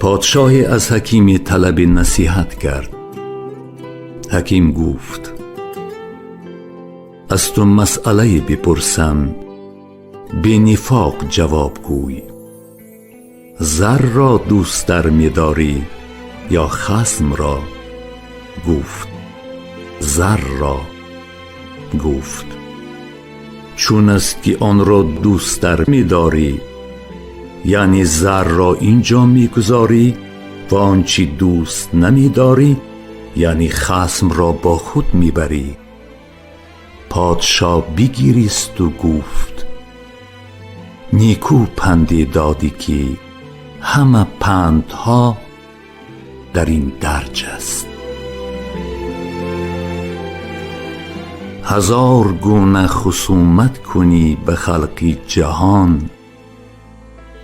پادشاه از حکیم طلب نصیحت کرد. حکیم گفت: از تو مسئله بپرسم، بی نفاق جواب گوی. زر را دوست تر می داری یا خصم را؟ گفت: زر را. گفت: چون است که آن را دوست تر می داری، یعنی زر را اینجا می گذاری و آنچه دوست نمی داری یعنی خصم را با خود می بری. پادشاه بگریست و گفت: نیکو پندی دادی که همه پندها در این درج است. هزار گونه خصومت کنی به خلق جهان،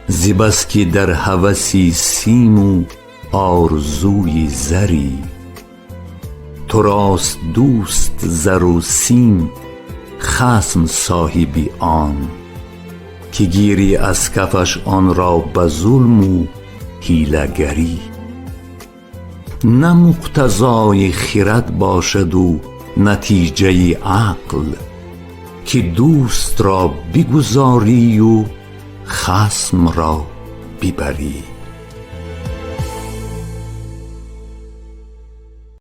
ز بس که در هوسی سیم و آرزوی زری. تو راست دوست زر و سیم، خصم صاحب آن، که گیری از کفش آن را به ظلم و حیله‌گری. نه مقتضای خرد باشد و نتیجه عقل، که دوست را بگذاری و خصم را ببری.